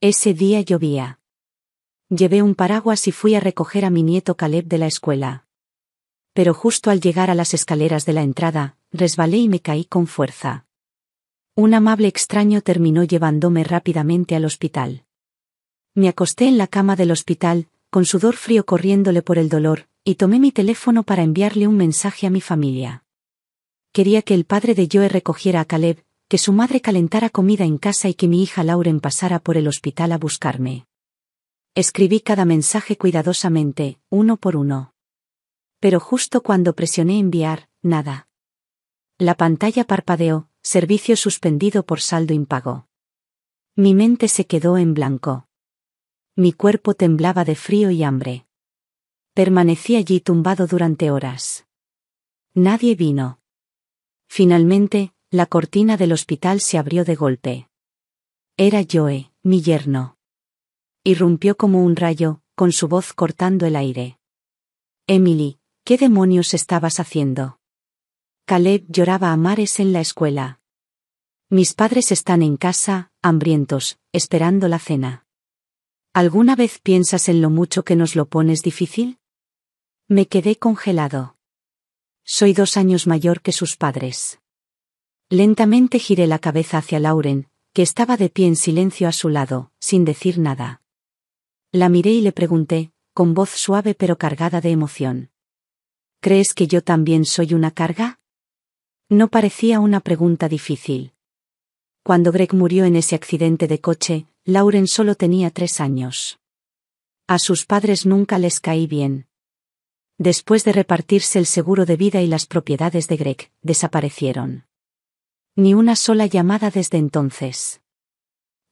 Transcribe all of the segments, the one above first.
Ese día llovía. Llevé un paraguas y fui a recoger a mi nieto Caleb de la escuela. Pero justo al llegar a las escaleras de la entrada, resbalé y me caí con fuerza. Un amable extraño terminó llevándome rápidamente al hospital. Me acosté en la cama del hospital, con sudor frío corriéndole por el dolor, y tomé mi teléfono para enviarle un mensaje a mi familia. Quería que el padre de Joe recogiera a Caleb, que su madre calentara comida en casa y que mi hija Lauren pasara por el hospital a buscarme. Escribí cada mensaje cuidadosamente, uno por uno. Pero justo cuando presioné enviar, nada. La pantalla parpadeó, servicio suspendido por saldo impago. Mi mente se quedó en blanco. Mi cuerpo temblaba de frío y hambre. Permanecí allí tumbado durante horas. Nadie vino. Finalmente, la cortina del hospital se abrió de golpe. Era Joe, mi yerno. Irrumpió como un rayo, con su voz cortando el aire. Emily, ¿qué demonios estabas haciendo? Caleb lloraba a mares en la escuela. Mis padres están en casa, hambrientos, esperando la cena. ¿Alguna vez piensas en lo mucho que nos lo pones difícil? Me quedé congelado. Soy 2 años mayor que sus padres. Lentamente giré la cabeza hacia Lauren, que estaba de pie en silencio a su lado, sin decir nada. La miré y le pregunté, con voz suave pero cargada de emoción. ¿Crees que yo también soy una carga? No parecía una pregunta difícil. Cuando Greg murió en ese accidente de coche, Lauren solo tenía 3 años. A sus padres nunca les caí bien. Después de repartirse el seguro de vida y las propiedades de Greg, desaparecieron. Ni una sola llamada desde entonces.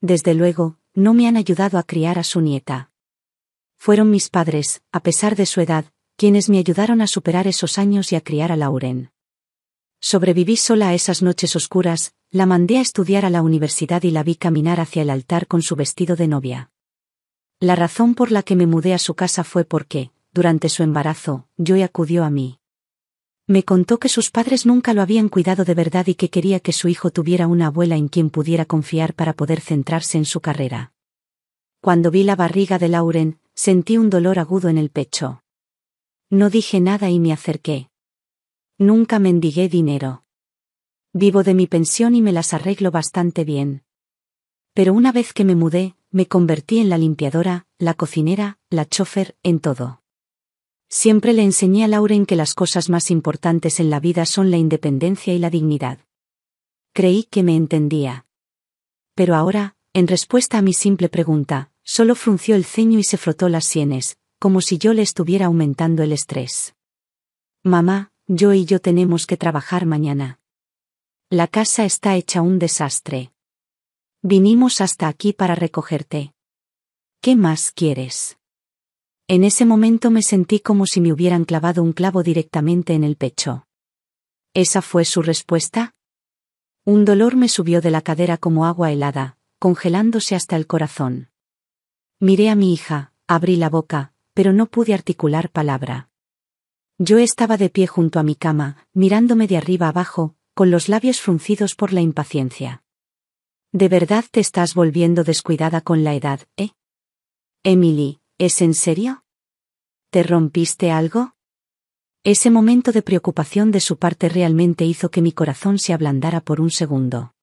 Desde luego, no me han ayudado a criar a su nieta. Fueron mis padres, a pesar de su edad, quienes me ayudaron a superar esos años y a criar a Lauren. Sobreviví sola a esas noches oscuras, la mandé a estudiar a la universidad y la vi caminar hacia el altar con su vestido de novia. La razón por la que me mudé a su casa fue porque, durante su embarazo, Joe acudió a mí. Me contó que sus padres nunca lo habían cuidado de verdad y que quería que su hijo tuviera una abuela en quien pudiera confiar para poder centrarse en su carrera. Cuando vi la barriga de Lauren, sentí un dolor agudo en el pecho. No dije nada y me acerqué. Nunca mendigué dinero. Vivo de mi pensión y me las arreglo bastante bien. Pero una vez que me mudé, me convertí en la limpiadora, la cocinera, la chófer, en todo. Siempre le enseñé a Lauren que las cosas más importantes en la vida son la independencia y la dignidad. Creí que me entendía. Pero ahora, en respuesta a mi simple pregunta, solo frunció el ceño y se frotó las sienes, como si yo le estuviera aumentando el estrés. Mamá, Joe y yo tenemos que trabajar mañana. La casa está hecha un desastre. Vinimos hasta aquí para recogerte. ¿Qué más quieres? En ese momento me sentí como si me hubieran clavado un clavo directamente en el pecho. ¿Esa fue su respuesta? Un dolor me subió de la cadera como agua helada, congelándose hasta el corazón. Miré a mi hija, abrí la boca, pero no pude articular palabra. Yo estaba de pie junto a mi cama, mirándome de arriba abajo, con los labios fruncidos por la impaciencia. ¿De verdad te estás volviendo descuidada con la edad, eh? Emily, ¿es en serio? ¿Te rompiste algo? Ese momento de preocupación de su parte realmente hizo que mi corazón se ablandara por un segundo.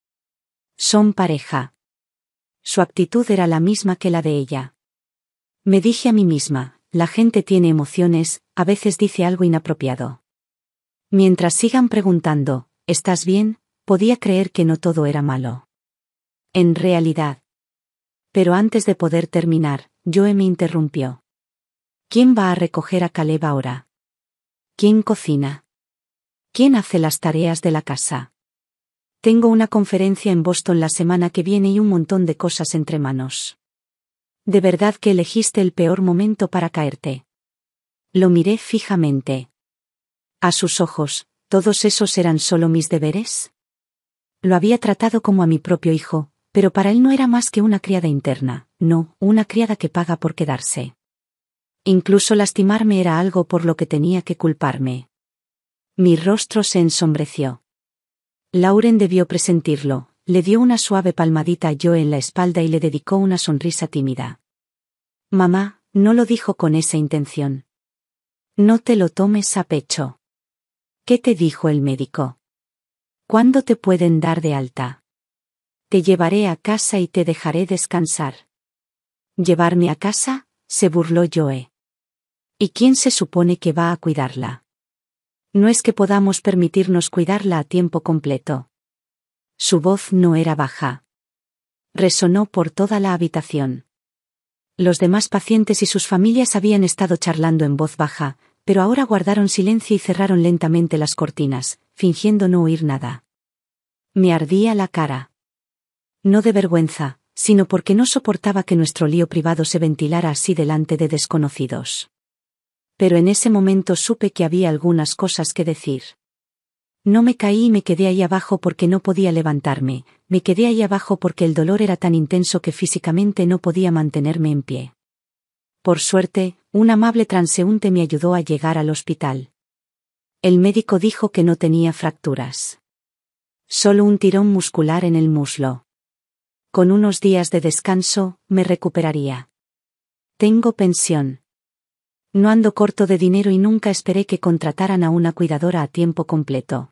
Son pareja. Su actitud era la misma que la de ella. Me dije a mí misma, la gente tiene emociones, a veces dice algo inapropiado. Mientras sigan preguntando, ¿estás bien?, podía creer que no todo era malo. En realidad. Pero antes de poder terminar, Joe me interrumpió. ¿Quién va a recoger a Caleb ahora? ¿Quién cocina? ¿Quién hace las tareas de la casa? Tengo una conferencia en Boston la semana que viene y un montón de cosas entre manos. ¿De verdad que elegiste el peor momento para caerte? Lo miré fijamente. A sus ojos, ¿todos esos eran solo mis deberes? Lo había tratado como a mi propio hijo, pero para él no era más que una criada interna, no, una criada que paga por quedarse. Incluso lastimarme era algo por lo que tenía que culparme. Mi rostro se ensombreció. Lauren debió presentirlo, le dio una suave palmadita a Joe en la espalda y le dedicó una sonrisa tímida. Mamá, no lo dijo con esa intención. No te lo tomes a pecho. ¿Qué te dijo el médico? ¿Cuándo te pueden dar de alta? Te llevaré a casa y te dejaré descansar. ¿Llevarme a casa?, se burló Joe. ¿Y quién se supone que va a cuidarla? No es que podamos permitirnos cuidarla a tiempo completo. Su voz no era baja. Resonó por toda la habitación. Los demás pacientes y sus familias habían estado charlando en voz baja, pero ahora guardaron silencio y cerraron lentamente las cortinas, fingiendo no oír nada. Me ardía la cara. No de vergüenza, sino porque no soportaba que nuestro lío privado se ventilara así delante de desconocidos. Pero en ese momento supe que había algunas cosas que decir. No me caí y me quedé ahí abajo porque no podía levantarme, me quedé ahí abajo porque el dolor era tan intenso que físicamente no podía mantenerme en pie. Por suerte, un amable transeúnte me ayudó a llegar al hospital. El médico dijo que no tenía fracturas. Solo un tirón muscular en el muslo. Con unos días de descanso, me recuperaría. Tengo pensión. No ando corto de dinero y nunca esperé que contrataran a una cuidadora a tiempo completo.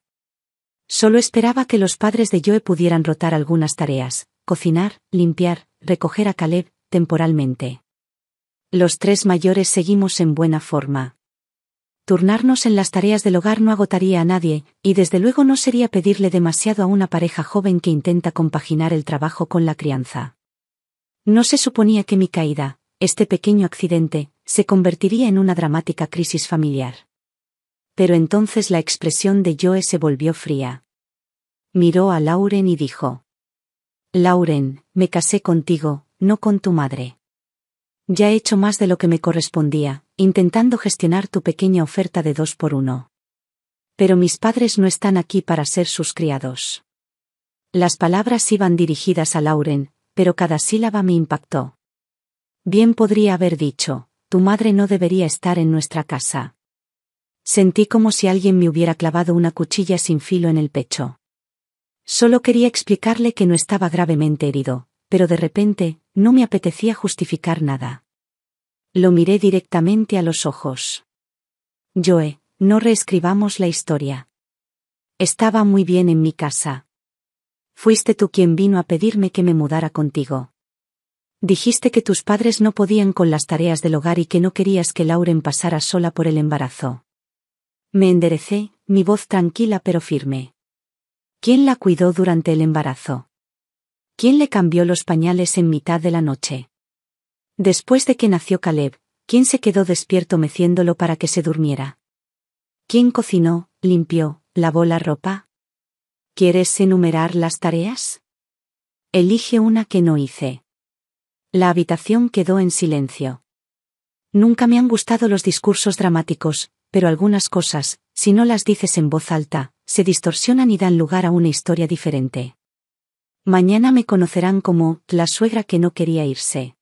Solo esperaba que los padres de Joe pudieran rotar algunas tareas, cocinar, limpiar, recoger a Caleb, temporalmente. Los tres mayores seguimos en buena forma. Turnarnos en las tareas del hogar no agotaría a nadie, y desde luego no sería pedirle demasiado a una pareja joven que intenta compaginar el trabajo con la crianza. No se suponía que mi caída, este pequeño accidente, se convertiría en una dramática crisis familiar. Pero entonces la expresión de Joe se volvió fría. Miró a Lauren y dijo: Lauren, me casé contigo, no con tu madre. Ya he hecho más de lo que me correspondía, intentando gestionar tu pequeña oferta de 2x1. Pero mis padres no están aquí para ser sus criados. Las palabras iban dirigidas a Lauren, pero cada sílaba me impactó. Bien podría haber dicho: tu madre no debería estar en nuestra casa. Sentí como si alguien me hubiera clavado una cuchilla sin filo en el pecho. Solo quería explicarle que no estaba gravemente herido, pero de repente, no me apetecía justificar nada. Lo miré directamente a los ojos. Joe, no reescribamos la historia. Estaba muy bien en mi casa. Fuiste tú quien vino a pedirme que me mudara contigo. Dijiste que tus padres no podían con las tareas del hogar y que no querías que Lauren pasara sola por el embarazo. Me enderecé, mi voz tranquila pero firme. ¿Quién la cuidó durante el embarazo? ¿Quién le cambió los pañales en mitad de la noche? Después de que nació Caleb, ¿quién se quedó despierto meciéndolo para que se durmiera? ¿Quién cocinó, limpió, lavó la ropa? ¿Quieres enumerar las tareas? Elige una que no hice. La habitación quedó en silencio. Nunca me han gustado los discursos dramáticos, pero algunas cosas, si no las dices en voz alta, se distorsionan y dan lugar a una historia diferente. Mañana me conocerán como la suegra que no quería irse.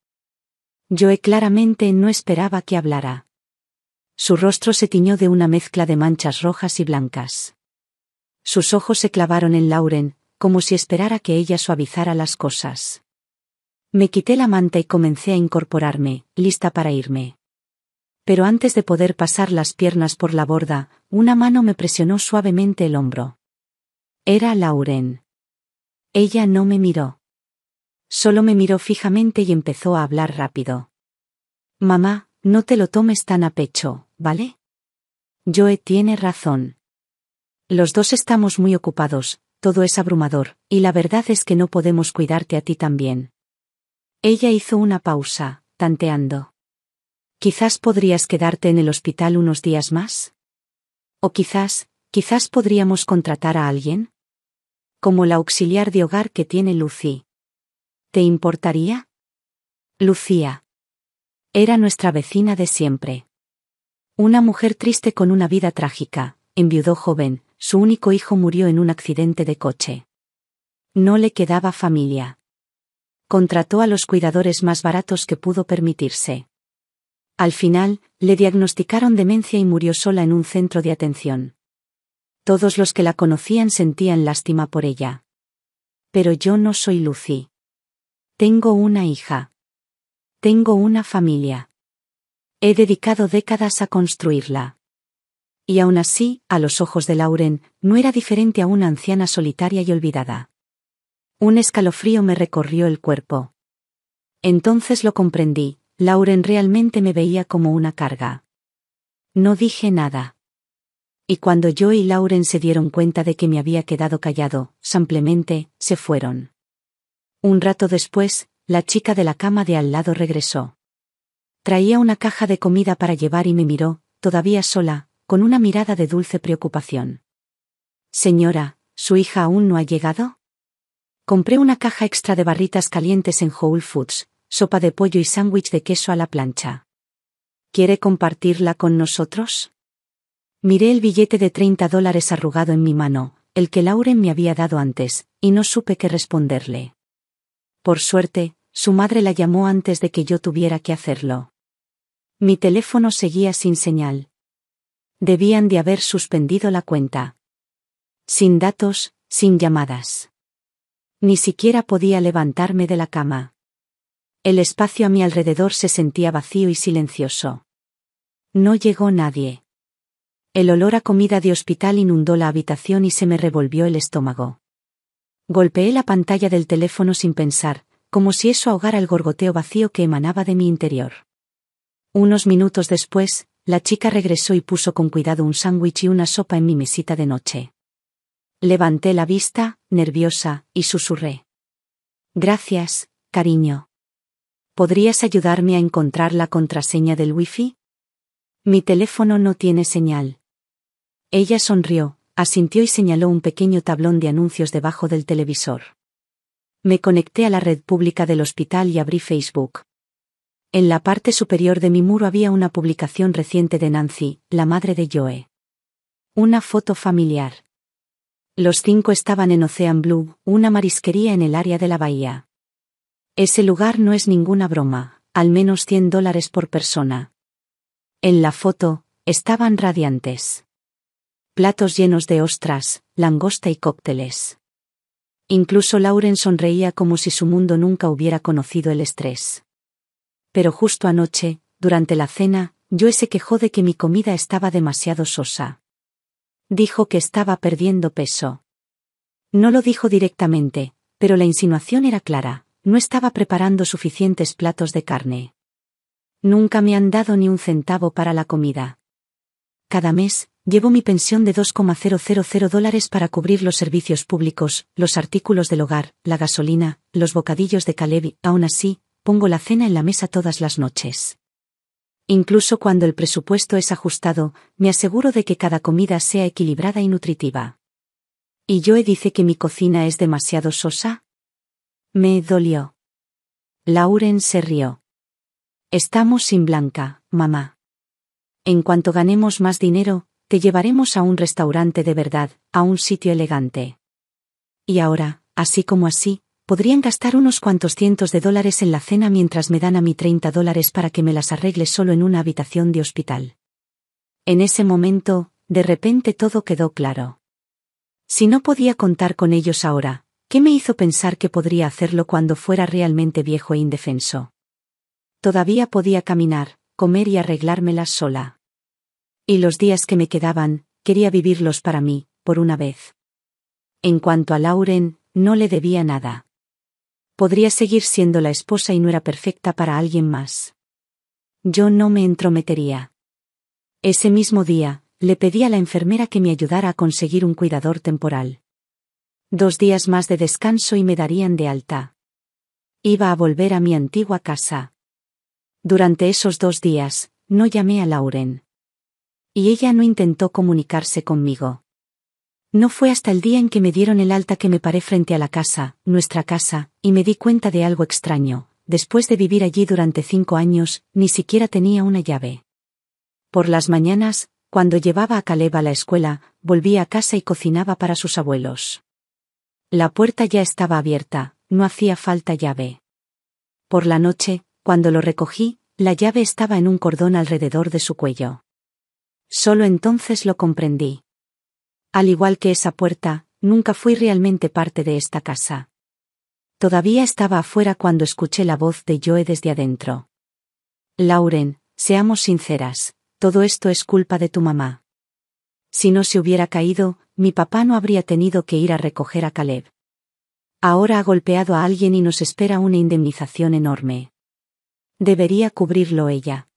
Joe claramente no esperaba que hablara. Su rostro se tiñó de una mezcla de manchas rojas y blancas. Sus ojos se clavaron en Lauren, como si esperara que ella suavizara las cosas. Me quité la manta y comencé a incorporarme, lista para irme. Pero antes de poder pasar las piernas por la borda, una mano me presionó suavemente el hombro. Era Lauren. Ella no me miró. Solo me miró fijamente y empezó a hablar rápido. Mamá, no te lo tomes tan a pecho, ¿vale? Joe tiene razón. Los dos estamos muy ocupados, todo es abrumador, y la verdad es que no podemos cuidarte a ti también. Ella hizo una pausa, tanteando. Quizás podrías quedarte en el hospital unos días más. O quizás podríamos contratar a alguien. Como la auxiliar de hogar que tiene Lucy. ¿Te importaría? Lucía. Era nuestra vecina de siempre. Una mujer triste con una vida trágica, enviudó joven, su único hijo murió en un accidente de coche. No le quedaba familia. Contrató a los cuidadores más baratos que pudo permitirse. Al final, le diagnosticaron demencia y murió sola en un centro de atención. Todos los que la conocían sentían lástima por ella. Pero yo no soy Lucy. Tengo una hija. Tengo una familia. He dedicado décadas a construirla. Y aún así, a los ojos de Lauren, no era diferente a una anciana solitaria y olvidada. Un escalofrío me recorrió el cuerpo. Entonces lo comprendí, Lauren realmente me veía como una carga. No dije nada. Y cuando yo y Lauren se dieron cuenta de que me había quedado callado, simplemente, se fueron. Un rato después, la chica de la cama de al lado regresó. Traía una caja de comida para llevar y me miró, todavía sola, con una mirada de dulce preocupación. Señora, ¿su hija aún no ha llegado? Compré una caja extra de barritas calientes en Whole Foods, sopa de pollo y sándwich de queso a la plancha. ¿Quiere compartirla con nosotros? Miré el billete de $30 arrugado en mi mano, el que Lauren me había dado antes, y no supe qué responderle. Por suerte, su madre la llamó antes de que yo tuviera que hacerlo. Mi teléfono seguía sin señal. Debían de haber suspendido la cuenta. Sin datos, sin llamadas. Ni siquiera podía levantarme de la cama. El espacio a mi alrededor se sentía vacío y silencioso. No llegó nadie. El olor a comida de hospital inundó la habitación y se me revolvió el estómago. Golpeé la pantalla del teléfono sin pensar, como si eso ahogara el gorgoteo vacío que emanaba de mi interior. Unos minutos después, la chica regresó y puso con cuidado un sándwich y una sopa en mi mesita de noche. Levanté la vista, nerviosa, y susurré. Gracias, cariño. ¿Podrías ayudarme a encontrar la contraseña del Wi-Fi? Mi teléfono no tiene señal. Ella sonrió, asintió y señaló un pequeño tablón de anuncios debajo del televisor. Me conecté a la red pública del hospital y abrí Facebook. En la parte superior de mi muro había una publicación reciente de Nancy, la madre de Joe. Una foto familiar. Los 5 estaban en Ocean Blue, una marisquería en el área de la bahía. Ese lugar no es ninguna broma, al menos $100 por persona. En la foto, estaban radiantes. Platos llenos de ostras, langosta y cócteles. Incluso Lauren sonreía como si su mundo nunca hubiera conocido el estrés. Pero justo anoche, durante la cena, Joe se quejó de que mi comida estaba demasiado sosa. Dijo que estaba perdiendo peso. No lo dijo directamente, pero la insinuación era clara, no estaba preparando suficientes platos de carne. Nunca me han dado ni un centavo para la comida. Cada mes, llevo mi pensión de $2,000 para cubrir los servicios públicos, los artículos del hogar, la gasolina, los bocadillos de Caleb y, aún así, pongo la cena en la mesa todas las noches. Incluso cuando el presupuesto es ajustado, me aseguro de que cada comida sea equilibrada y nutritiva. ¿Y Joe dice que mi cocina es demasiado sosa? Me dolió. Lauren se rió. Estamos sin Blanca, mamá. En cuanto ganemos más dinero, te llevaremos a un restaurante de verdad, a un sitio elegante. Y ahora, así como así, podrían gastar unos cuantos cientos de dólares en la cena mientras me dan a mí $30 para que me las arregle solo en una habitación de hospital. En ese momento, de repente todo quedó claro. Si no podía contar con ellos ahora, ¿qué me hizo pensar que podría hacerlo cuando fuera realmente viejo e indefenso? Todavía podía caminar, comer y arreglármelas sola. Y los días que me quedaban, quería vivirlos para mí, por una vez. En cuanto a Lauren, no le debía nada. Podría seguir siendo la esposa y no era perfecta para alguien más. Yo no me entrometería. Ese mismo día, le pedí a la enfermera que me ayudara a conseguir un cuidador temporal. 2 días más de descanso y me darían de alta. Iba a volver a mi antigua casa. Durante esos 2 días, no llamé a Lauren. Y ella no intentó comunicarse conmigo. No fue hasta el día en que me dieron el alta que me paré frente a la casa, nuestra casa, y me di cuenta de algo extraño. Después de vivir allí durante 5 años, ni siquiera tenía una llave. Por las mañanas, cuando llevaba a Caleb a la escuela, volvía a casa y cocinaba para sus abuelos. La puerta ya estaba abierta, no hacía falta llave. Por la noche, cuando lo recogí, la llave estaba en un cordón alrededor de su cuello. Solo entonces lo comprendí. Al igual que esa puerta, nunca fui realmente parte de esta casa. Todavía estaba afuera cuando escuché la voz de Joe desde adentro. Lauren, seamos sinceras, todo esto es culpa de tu mamá. Si no se hubiera caído, mi papá no habría tenido que ir a recoger a Caleb. Ahora ha golpeado a alguien y nos espera una indemnización enorme. Debería cubrirlo ella.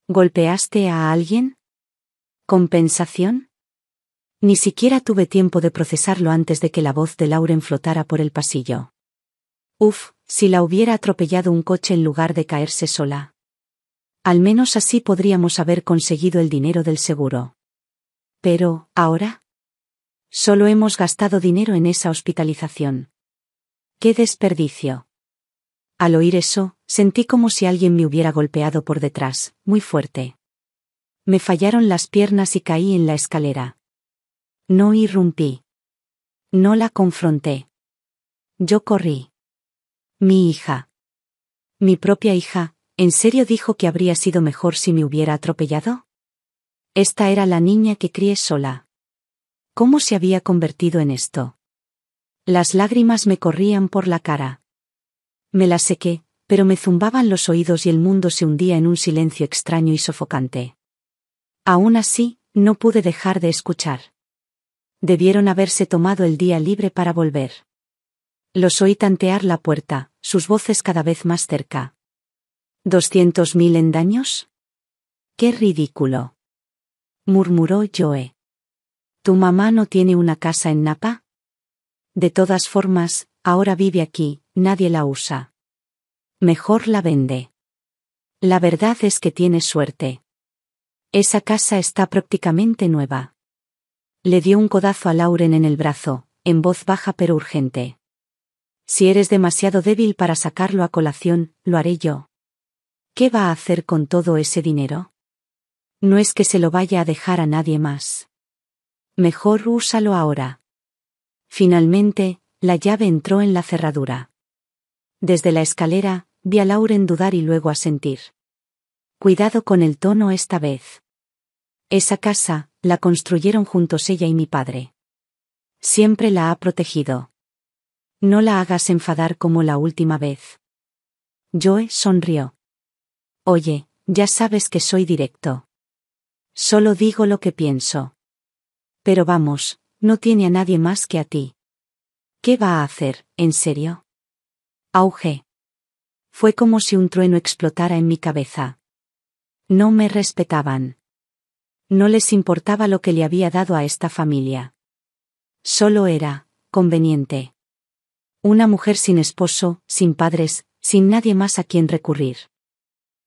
¿Golpeaste a alguien? ¿Compensación? Ni siquiera tuve tiempo de procesarlo antes de que la voz de Lauren flotara por el pasillo. Uf, si la hubiera atropellado un coche en lugar de caerse sola. Al menos así podríamos haber conseguido el dinero del seguro. Pero, ¿ahora? Solo hemos gastado dinero en esa hospitalización. ¡Qué desperdicio! Al oír eso, sentí como si alguien me hubiera golpeado por detrás, muy fuerte. Me fallaron las piernas y caí en la escalera. No irrumpí. No la confronté. Yo corrí. Mi hija. Mi propia hija, ¿en serio dijo que habría sido mejor si me hubiera atropellado? Esta era la niña que crié sola. ¿Cómo se había convertido en esto? Las lágrimas me corrían por la cara. Me las sequé, pero me zumbaban los oídos y el mundo se hundía en un silencio extraño y sofocante. Aún así, no pude dejar de escuchar. Debieron haberse tomado el día libre para volver. Los oí tantear la puerta, sus voces cada vez más cerca. ¿200.000 en daños? ¡Qué ridículo!, murmuró Joe. ¿Tu mamá no tiene una casa en Napa? De todas formas, ahora vive aquí, nadie la usa. Mejor la vende. La verdad es que tienes suerte. Esa casa está prácticamente nueva. Le dio un codazo a Lauren en el brazo, en voz baja pero urgente. Si eres demasiado débil para sacarlo a colación, lo haré yo. ¿Qué va a hacer con todo ese dinero? No es que se lo vaya a dejar a nadie más. Mejor úsalo ahora. Finalmente, la llave entró en la cerradura. Desde la escalera, vi a Lauren dudar y luego asentir. Cuidado con el tono esta vez. Esa casa, la construyeron juntos ella y mi padre. Siempre la ha protegido. No la hagas enfadar como la última vez. Joe sonrió. Oye, ya sabes que soy directo. Solo digo lo que pienso. Pero vamos, no tiene a nadie más que a ti. ¿Qué va a hacer, en serio? Auge. Fue como si un trueno explotara en mi cabeza. No me respetaban. No les importaba lo que le había dado a esta familia. Solo era conveniente. Una mujer sin esposo, sin padres, sin nadie más a quien recurrir.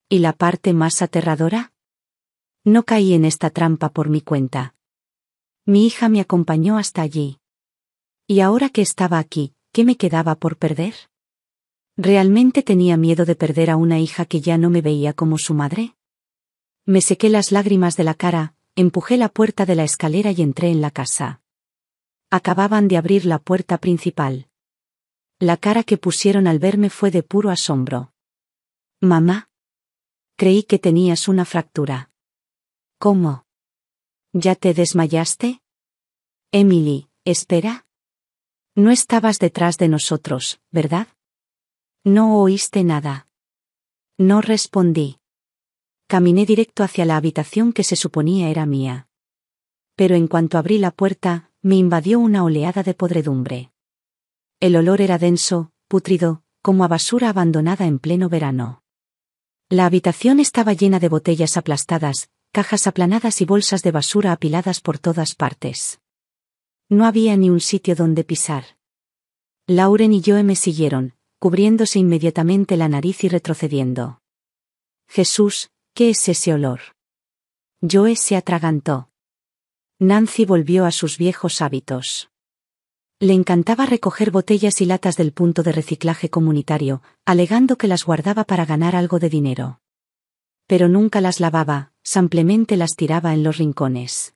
¿Y la parte más aterradora? No caí en esta trampa por mi cuenta. Mi hija me acompañó hasta allí. Y ahora que estaba aquí, ¿qué me quedaba por perder? ¿Realmente tenía miedo de perder a una hija que ya no me veía como su madre? Me sequé las lágrimas de la cara, empujé la puerta de la escalera y entré en la casa. Acababan de abrir la puerta principal. La cara que pusieron al verme fue de puro asombro. Mamá. Creí que tenías una fractura. ¿Cómo? ¿Ya te desmayaste? Emily, espera. No estabas detrás de nosotros, ¿verdad? No oíste nada. No respondí. Caminé directo hacia la habitación que se suponía era mía. Pero en cuanto abrí la puerta, me invadió una oleada de podredumbre. El olor era denso, pútrido, como a basura abandonada en pleno verano. La habitación estaba llena de botellas aplastadas, cajas aplanadas y bolsas de basura apiladas por todas partes. No había ni un sitio donde pisar. Lauren y Joe me siguieron, cubriéndose inmediatamente la nariz y retrocediendo. Jesús, ¿qué es ese olor? Joe se atragantó. Nancy volvió a sus viejos hábitos. Le encantaba recoger botellas y latas del punto de reciclaje comunitario, alegando que las guardaba para ganar algo de dinero. Pero nunca las lavaba, simplemente las tiraba en los rincones.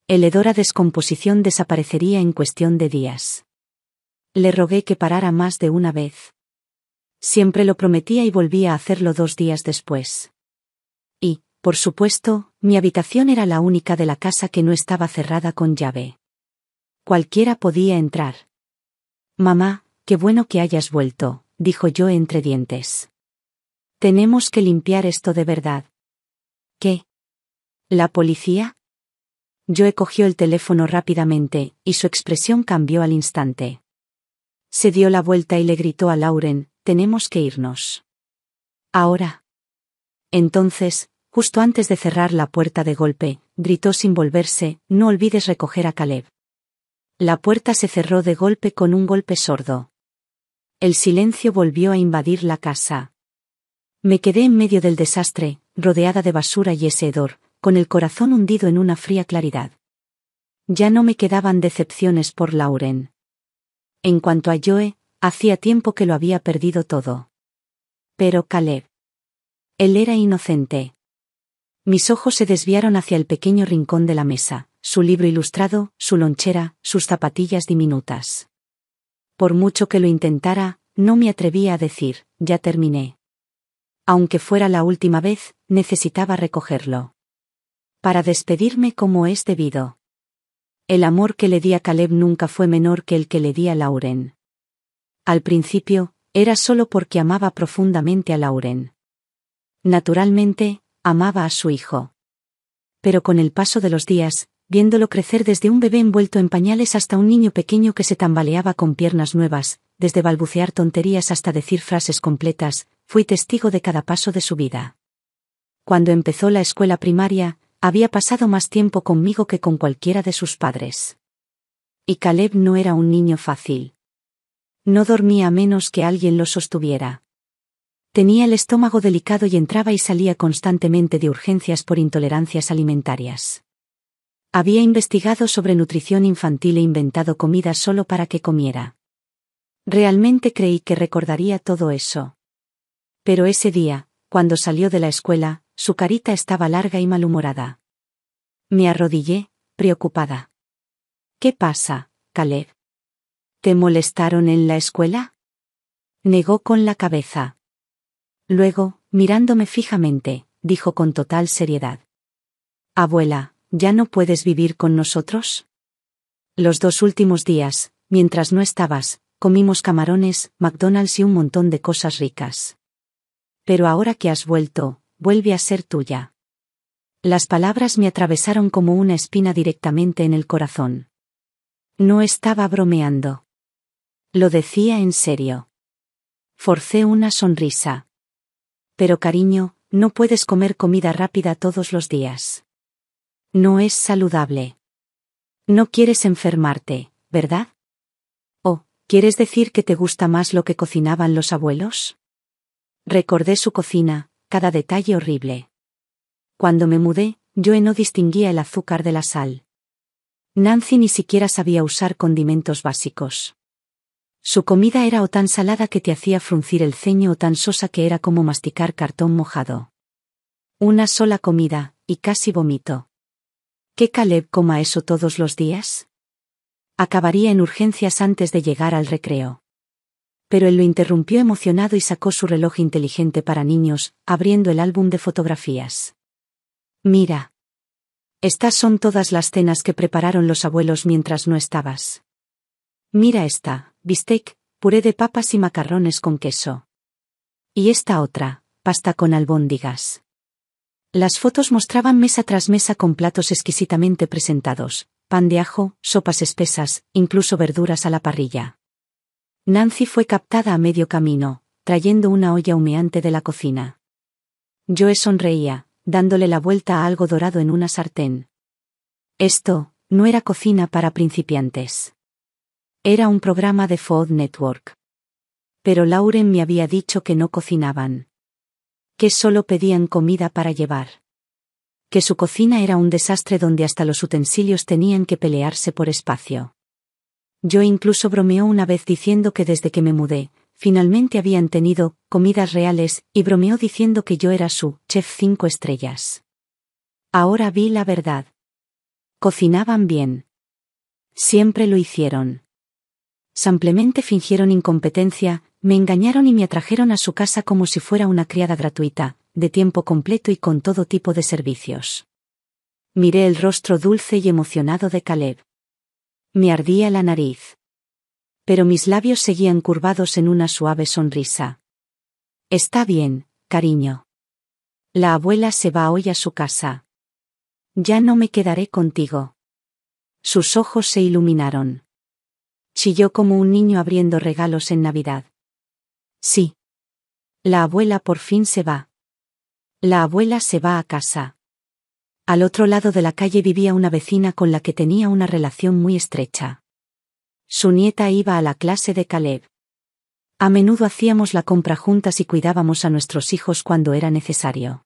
El hedor a descomposición desaparecería en cuestión de días. Le rogué que parara más de una vez. Siempre lo prometía y volvía a hacerlo 2 días después. Y, por supuesto, mi habitación era la única de la casa que no estaba cerrada con llave. Cualquiera podía entrar. Mamá, Qué bueno que hayas vuelto, dijo yo entre dientes. Tenemos que limpiar esto de verdad. ¿Qué? ¿La policía? Joe cogió el teléfono rápidamente, y su expresión cambió al instante. Se dio la vuelta y le gritó a Lauren, tenemos que irnos. ¿Ahora? Entonces, justo antes de cerrar la puerta de golpe, gritó sin volverse, no olvides recoger a Caleb. La puerta se cerró de golpe con un golpe sordo. El silencio volvió a invadir la casa. Me quedé en medio del desastre, rodeada de basura y ese hedor, con el corazón hundido en una fría claridad. Ya no me quedaban decepciones por Lauren. En cuanto a Joe, hacía tiempo que lo había perdido todo. Pero Caleb. Él era inocente. Mis ojos se desviaron hacia el pequeño rincón de la mesa, su libro ilustrado, su lonchera, sus zapatillas diminutas. Por mucho que lo intentara, no me atrevía a decir, ya terminé. Aunque fuera la última vez, necesitaba recogerlo. Para despedirme como es debido. El amor que le di a Caleb nunca fue menor que el que le di a Lauren. Al principio, era solo porque amaba profundamente a Lauren. Naturalmente, amaba a su hijo. Pero con el paso de los días, viéndolo crecer desde un bebé envuelto en pañales hasta un niño pequeño que se tambaleaba con piernas nuevas, desde balbucear tonterías hasta decir frases completas, fui testigo de cada paso de su vida. Cuando empezó la escuela primaria, había pasado más tiempo conmigo que con cualquiera de sus padres. Y Caleb no era un niño fácil. No dormía a menos que alguien lo sostuviera. Tenía el estómago delicado y entraba y salía constantemente de urgencias por intolerancias alimentarias. Había investigado sobre nutrición infantil e inventado comida solo para que comiera. Realmente creí que recordaría todo eso. Pero ese día, cuando salió de la escuela, su carita estaba larga y malhumorada. Me arrodillé, preocupada. ¿Qué pasa, Caleb? ¿Te molestaron en la escuela? Negó con la cabeza. Luego, mirándome fijamente, dijo con total seriedad. Abuela, ¿ya no puedes vivir con nosotros? Los 2 últimos días, mientras no estabas, comimos camarones, McDonald's y un montón de cosas ricas. Pero ahora que has vuelto, vuelve a ser tuya. Las palabras me atravesaron como una espina directamente en el corazón. No estaba bromeando. Lo decía en serio. Forcé una sonrisa. Pero cariño, no puedes comer comida rápida todos los días. No es saludable. No quieres enfermarte, ¿verdad? ¿O, quieres decir que te gusta más lo que cocinaban los abuelos? Recordé su cocina, cada detalle horrible. Cuando me mudé, Joe no distinguía el azúcar de la sal. Nancy ni siquiera sabía usar condimentos básicos. Su comida era o tan salada que te hacía fruncir el ceño o tan sosa que era como masticar cartón mojado. Una sola comida, y casi vomito. ¿Qué Caleb coma eso todos los días? Acabaría en urgencias antes de llegar al recreo. Pero él lo interrumpió emocionado y sacó su reloj inteligente para niños, abriendo el álbum de fotografías. Mira. Estas son todas las cenas que prepararon los abuelos mientras no estabas. Mira esta, bistec, puré de papas y macarrones con queso. Y esta otra, pasta con albóndigas. Las fotos mostraban mesa tras mesa con platos exquisitamente presentados, pan de ajo, sopas espesas, incluso verduras a la parrilla. Nancy fue captada a medio camino, trayendo una olla humeante de la cocina. Joe sonreía, dándole la vuelta a algo dorado en una sartén. Esto no era cocina para principiantes. Era un programa de Food Network. Pero Lauren me había dicho que no cocinaban. Que solo pedían comida para llevar. Que su cocina era un desastre donde hasta los utensilios tenían que pelearse por espacio. Yo incluso bromeó una vez diciendo que desde que me mudé, finalmente habían tenido comidas reales, y bromeó diciendo que yo era su chef 5 estrellas. Ahora vi la verdad. Cocinaban bien. Siempre lo hicieron. Simplemente fingieron incompetencia, me engañaron y me atrajeron a su casa como si fuera una criada gratuita, de tiempo completo y con todo tipo de servicios. Miré el rostro dulce y emocionado de Caleb. Me ardía la nariz. Pero mis labios seguían curvados en una suave sonrisa. Está bien, cariño. La abuela se va hoy a su casa. Ya no me quedaré contigo. Sus ojos se iluminaron. Chilló como un niño abriendo regalos en Navidad. Sí. La abuela por fin se va. La abuela se va a casa. Al otro lado de la calle vivía una vecina con la que tenía una relación muy estrecha. Su nieta iba a la clase de Caleb. A menudo hacíamos la compra juntas y cuidábamos a nuestros hijos cuando era necesario.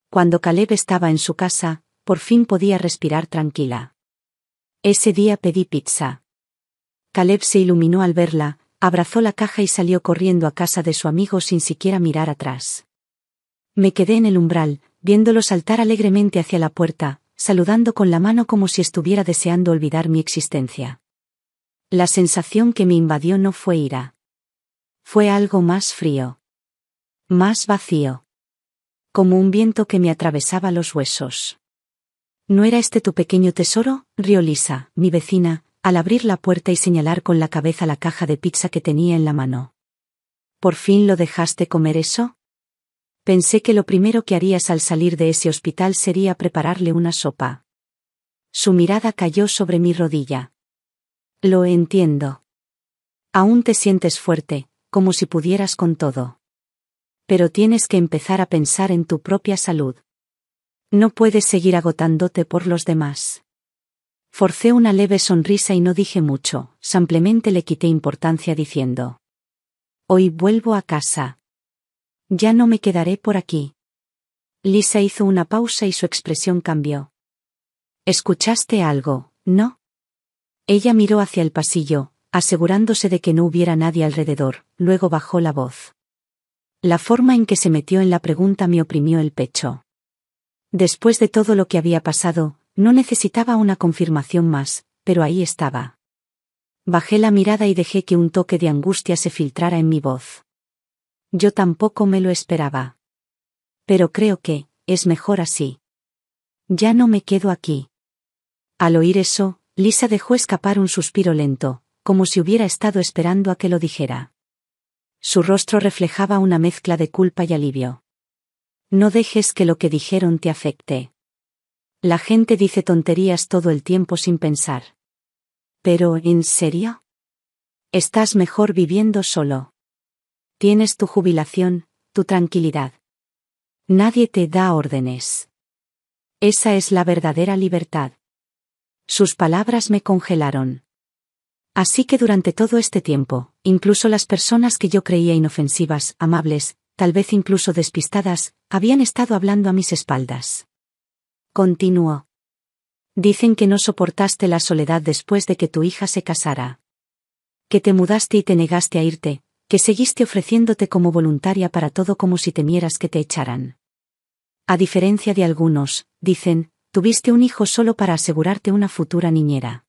Cuando Caleb estaba en su casa, por fin podía respirar tranquila. Ese día pedí pizza. Caleb se iluminó al verla, abrazó la caja y salió corriendo a casa de su amigo sin siquiera mirar atrás. Me quedé en el umbral, viéndolo saltar alegremente hacia la puerta, saludando con la mano como si estuviera deseando olvidar mi existencia. La sensación que me invadió no fue ira. Fue algo más frío. Más vacío. Como un viento que me atravesaba los huesos. ¿No era este tu pequeño tesoro?, rió Lisa, mi vecina, al abrir la puerta y señalar con la cabeza la caja de pizza que tenía en la mano. ¿Por fin lo dejaste comer eso? Pensé que lo primero que harías al salir de ese hospital sería prepararle una sopa. Su mirada cayó sobre mi rodilla. Lo entiendo. Aún te sientes fuerte, como si pudieras con todo. Pero tienes que empezar a pensar en tu propia salud. No puedes seguir agotándote por los demás. Forcé una leve sonrisa y no dije mucho, simplemente le quité importancia diciendo: Hoy vuelvo a casa. Ya no me quedaré por aquí. Lisa hizo una pausa y su expresión cambió. ¿Escuchaste algo, no? Ella miró hacia el pasillo, asegurándose de que no hubiera nadie alrededor, luego bajó la voz. La forma en que se metió en la pregunta me oprimió el pecho. Después de todo lo que había pasado, no necesitaba una confirmación más, pero ahí estaba. Bajé la mirada y dejé que un toque de angustia se filtrara en mi voz. Yo tampoco me lo esperaba. Pero creo que, es mejor así. Ya no me quedo aquí. Al oír eso, Lisa dejó escapar un suspiro lento, como si hubiera estado esperando a que lo dijera. Su rostro reflejaba una mezcla de culpa y alivio. No dejes que lo que dijeron te afecte. La gente dice tonterías todo el tiempo sin pensar. Pero, ¿en serio? Estás mejor viviendo solo. Tienes tu jubilación, tu tranquilidad. Nadie te da órdenes. Esa es la verdadera libertad. Sus palabras me congelaron. Así que durante todo este tiempo, incluso las personas que yo creía inofensivas, amables, tal vez incluso despistadas, habían estado hablando a mis espaldas. Continuó. Dicen que no soportaste la soledad después de que tu hija se casara. Que te mudaste y te negaste a irte, que seguiste ofreciéndote como voluntaria para todo como si temieras que te echaran. A diferencia de algunos, dicen, tuviste un hijo solo para asegurarte una futura niñera.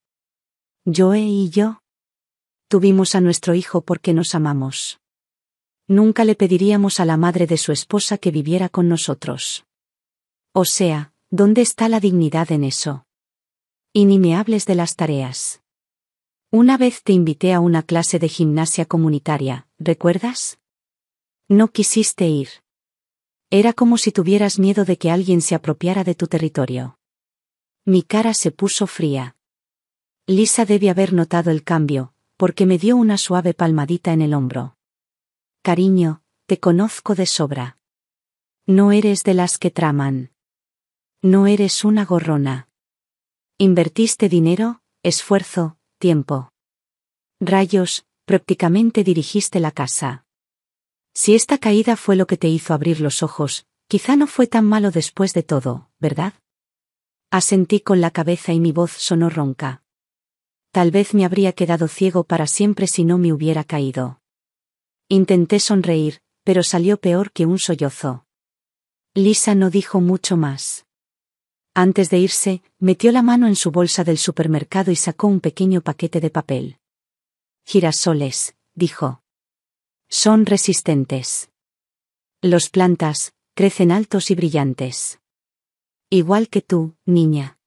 Joe y yo tuvimos a nuestro hijo porque nos amamos. Nunca le pediríamos a la madre de su esposa que viviera con nosotros. O sea, ¿dónde está la dignidad en eso? Y ni me hables de las tareas. Una vez te invité a una clase de gimnasia comunitaria, ¿recuerdas? No quisiste ir. Era como si tuvieras miedo de que alguien se apropiara de tu territorio. Mi cara se puso fría. Lisa debe haber notado el cambio, porque me dio una suave palmadita en el hombro. Cariño, te conozco de sobra. No eres de las que traman. No eres una gorrona. Invertiste dinero, esfuerzo, tiempo. Rayos, prácticamente dirigiste la casa. Si esta caída fue lo que te hizo abrir los ojos, quizá no fue tan malo después de todo, ¿verdad? Asentí con la cabeza y mi voz sonó ronca. Tal vez me habría quedado ciego para siempre si no me hubiera caído. Intenté sonreír, pero salió peor que un sollozo. Lisa no dijo mucho más. Antes de irse, metió la mano en su bolsa del supermercado y sacó un pequeño paquete de papel. Girasoles, dijo. Son resistentes. Los plantas, crecen altos y brillantes. Igual que tú, niña.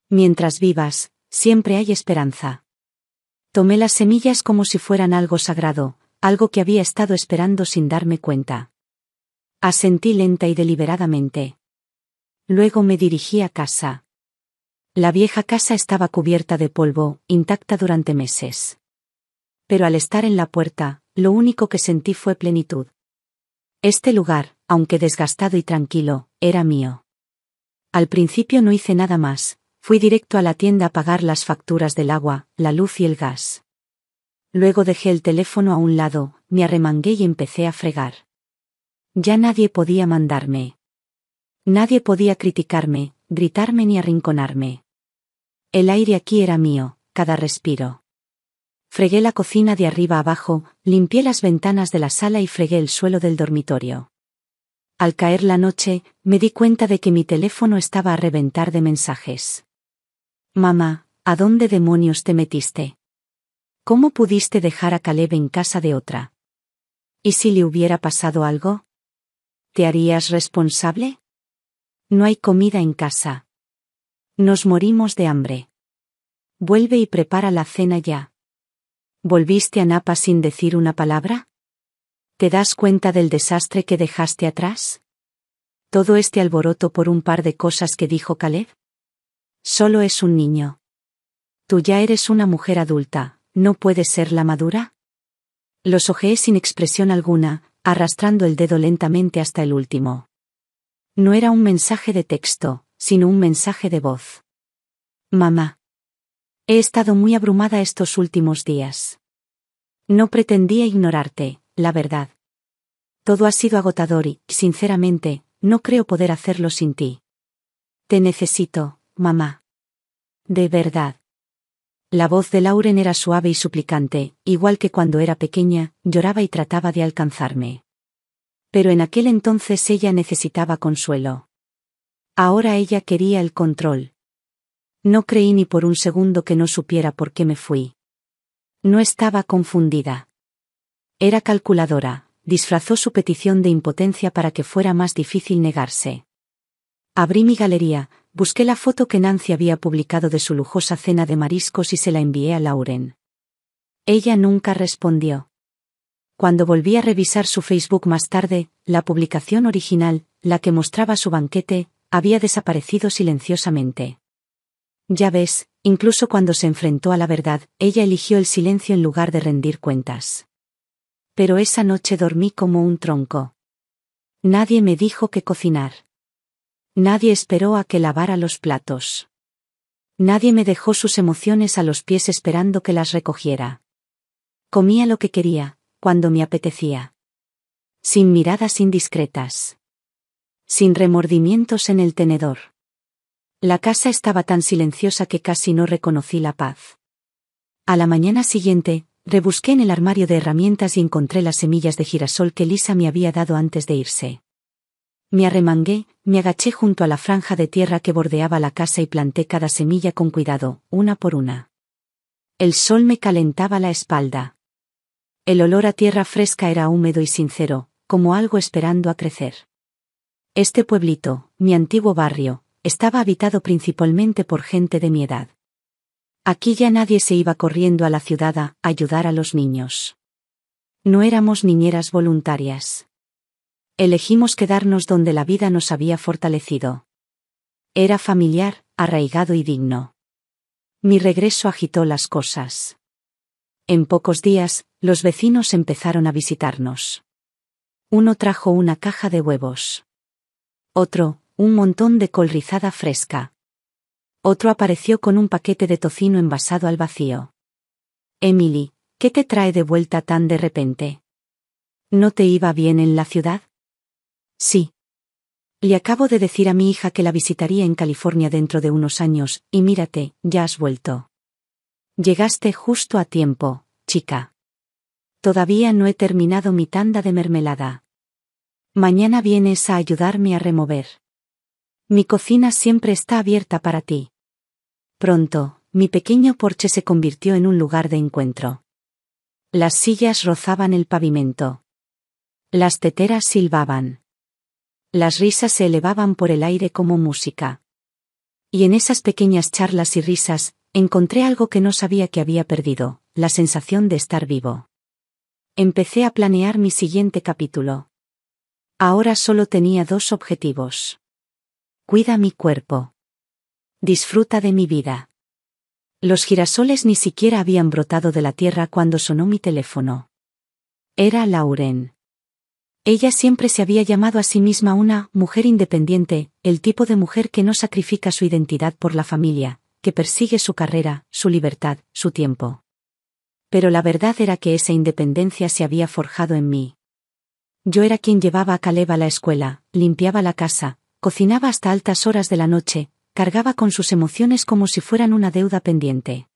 Mientras vivas, siempre hay esperanza. Tomé las semillas como si fueran algo sagrado, algo que había estado esperando sin darme cuenta. Asentí lenta y deliberadamente. Luego me dirigí a casa. La vieja casa estaba cubierta de polvo, intacta durante meses. Pero al estar en la puerta, lo único que sentí fue plenitud. Este lugar, aunque desgastado y tranquilo, era mío. Al principio no hice nada más, fui directo a la tienda a pagar las facturas del agua, la luz y el gas. Luego dejé el teléfono a un lado, me arremangué y empecé a fregar. Ya nadie podía mandarme. Nadie podía criticarme, gritarme ni arrinconarme. El aire aquí era mío, cada respiro. Fregué la cocina de arriba abajo, limpié las ventanas de la sala y fregué el suelo del dormitorio. Al caer la noche, me di cuenta de que mi teléfono estaba a reventar de mensajes. Mamá, ¿a dónde demonios te metiste? ¿Cómo pudiste dejar a Caleb en casa de otra? ¿Y si le hubiera pasado algo? ¿Te harías responsable? No hay comida en casa. Nos morimos de hambre. Vuelve y prepara la cena ya. ¿Volviste a Napa sin decir una palabra? ¿Te das cuenta del desastre que dejaste atrás? ¿Todo este alboroto por un par de cosas que dijo Caleb? Solo es un niño. Tú ya eres una mujer adulta, ¿no puedes ser la madura? Los ojeé sin expresión alguna, arrastrando el dedo lentamente hasta el último. No era un mensaje de texto, sino un mensaje de voz. Mamá. He estado muy abrumada estos últimos días. No pretendía ignorarte, la verdad. Todo ha sido agotador y, sinceramente, no creo poder hacerlo sin ti. Te necesito, mamá. De verdad. La voz de Lauren era suave y suplicante, igual que cuando era pequeña, lloraba y trataba de alcanzarme. Pero en aquel entonces ella necesitaba consuelo. Ahora ella quería el control. No creí ni por un segundo que no supiera por qué me fui. No estaba confundida. Era calculadora, disfrazó su petición de impotencia para que fuera más difícil negarse. Abrí mi galería, busqué la foto que Nancy había publicado de su lujosa cena de mariscos y se la envié a Lauren. Ella nunca respondió. Cuando volví a revisar su Facebook más tarde, la publicación original, la que mostraba su banquete, había desaparecido silenciosamente. Ya ves, incluso cuando se enfrentó a la verdad, ella eligió el silencio en lugar de rendir cuentas. Pero esa noche dormí como un tronco. Nadie me dijo qué cocinar. Nadie esperó a que lavara los platos. Nadie me dejó sus emociones a los pies esperando que las recogiera. Comía lo que quería, cuando me apetecía. Sin miradas indiscretas. Sin remordimientos en el tenedor. La casa estaba tan silenciosa que casi no reconocí la paz. A la mañana siguiente, rebusqué en el armario de herramientas y encontré las semillas de girasol que Lisa me había dado antes de irse. Me arremangué, me agaché junto a la franja de tierra que bordeaba la casa y planté cada semilla con cuidado, una por una. El sol me calentaba la espalda. El olor a tierra fresca era húmedo y sincero, como algo esperando a crecer. Este pueblito, mi antiguo barrio, estaba habitado principalmente por gente de mi edad. Aquí ya nadie se iba corriendo a la ciudad a ayudar a los niños. No éramos niñeras voluntarias. Elegimos quedarnos donde la vida nos había fortalecido. Era familiar, arraigado y digno. Mi regreso agitó las cosas. En pocos días, los vecinos empezaron a visitarnos. Uno trajo una caja de huevos. Otro, un montón de col rizada fresca. Otro apareció con un paquete de tocino envasado al vacío. Emily, ¿qué te trae de vuelta tan de repente? ¿No te iba bien en la ciudad? Sí. Le acabo de decir a mi hija que la visitaría en California dentro de unos años, y mírate, ya has vuelto. Llegaste justo a tiempo, chica. Todavía no he terminado mi tanda de mermelada. Mañana vienes a ayudarme a remover. Mi cocina siempre está abierta para ti. Pronto, mi pequeño porche se convirtió en un lugar de encuentro. Las sillas rozaban el pavimento. Las teteras silbaban. Las risas se elevaban por el aire como música. Y en esas pequeñas charlas y risas, encontré algo que no sabía que había perdido, la sensación de estar vivo. Empecé a planear mi siguiente capítulo. Ahora solo tenía 2 objetivos. Cuida mi cuerpo. Disfruta de mi vida. Los girasoles ni siquiera habían brotado de la tierra cuando sonó mi teléfono. Era Lauren. Ella siempre se había llamado a sí misma una mujer independiente, el tipo de mujer que no sacrifica su identidad por la familia, que persigue su carrera, su libertad, su tiempo. Pero la verdad era que esa independencia se había forjado en mí. Yo era quien llevaba a Caleb a la escuela, limpiaba la casa, cocinaba hasta altas horas de la noche, cargaba con sus emociones como si fueran una deuda pendiente.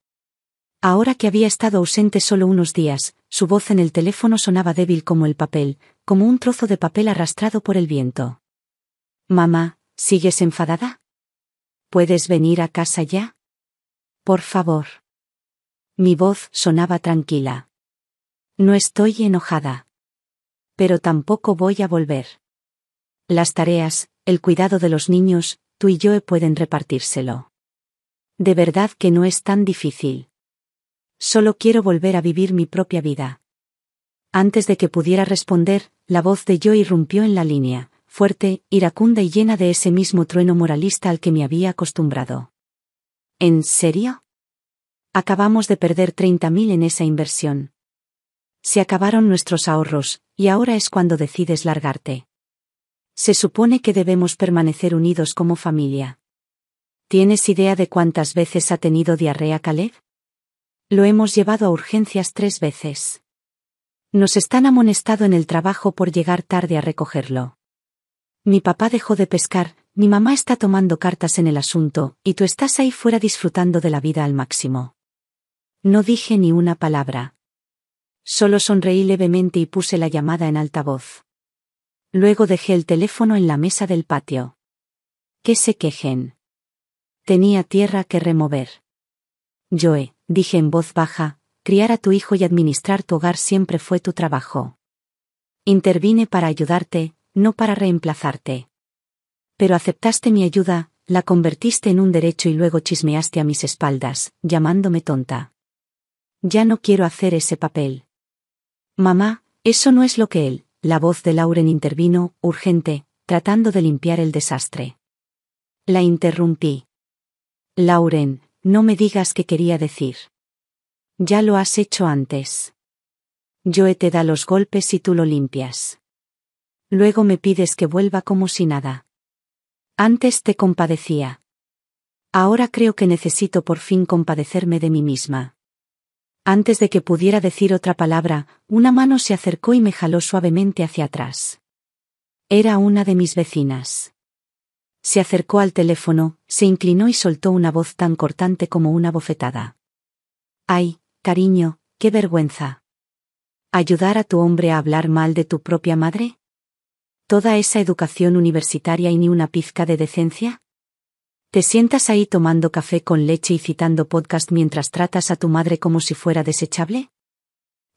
Ahora que había estado ausente solo unos días, su voz en el teléfono sonaba débil como el papel, como un trozo de papel arrastrado por el viento. «Mamá, ¿sigues enfadada? ¿Puedes venir a casa ya? Por favor». Mi voz sonaba tranquila. «No estoy enojada. Pero tampoco voy a volver. Las tareas, el cuidado de los niños, tú y yo pueden repartírselo. De verdad que no es tan difícil. Solo quiero volver a vivir mi propia vida». Antes de que pudiera responder, la voz de Joe irrumpió en la línea, fuerte, iracunda y llena de ese mismo trueno moralista al que me había acostumbrado. ¿En serio? Acabamos de perder 30.000 en esa inversión. Se acabaron nuestros ahorros, y ahora es cuando decides largarte. Se supone que debemos permanecer unidos como familia. ¿Tienes idea de cuántas veces ha tenido diarrea Caleb? Lo hemos llevado a urgencias 3 veces. Nos están amonestado en el trabajo por llegar tarde a recogerlo. Mi papá dejó de pescar, mi mamá está tomando cartas en el asunto, y tú estás ahí fuera disfrutando de la vida al máximo. No dije ni una palabra. Solo sonreí levemente y puse la llamada en altavoz. Luego dejé el teléfono en la mesa del patio. Que se quejen. Tenía tierra que remover. Joe, dije en voz baja, criar a tu hijo y administrar tu hogar siempre fue tu trabajo. Intervine para ayudarte, no para reemplazarte. Pero aceptaste mi ayuda, la convertiste en un derecho y luego chismeaste a mis espaldas, llamándome tonta. Ya no quiero hacer ese papel. Mamá, eso no es lo que él. La voz de Lauren intervino, urgente, tratando de limpiar el desastre. La interrumpí. Lauren, no me digas qué quería decir. Ya lo has hecho antes. Joe te da los golpes y tú lo limpias. Luego me pides que vuelva como si nada. Antes te compadecía. Ahora creo que necesito por fin compadecerme de mí misma. Antes de que pudiera decir otra palabra, una mano se acercó y me jaló suavemente hacia atrás. Era una de mis vecinas. Se acercó al teléfono, se inclinó y soltó una voz tan cortante como una bofetada. «Ay, cariño, qué vergüenza. ¿Ayudar a tu hombre a hablar mal de tu propia madre? ¿Toda esa educación universitaria y ni una pizca de decencia? ¿Te sientas ahí tomando café con leche y citando podcast mientras tratas a tu madre como si fuera desechable?»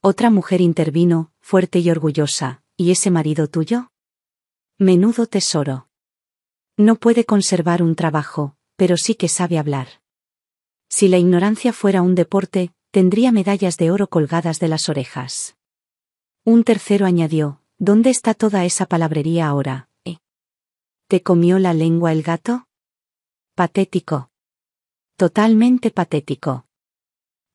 Otra mujer intervino, fuerte y orgullosa. «¿Y ese marido tuyo? Menudo tesoro. No puede conservar un trabajo, pero sí que sabe hablar. Si la ignorancia fuera un deporte, tendría medallas de oro colgadas de las orejas». Un tercero añadió, «¿Dónde está toda esa palabrería ahora, ¿Te comió la lengua el gato?» Patético. Totalmente patético.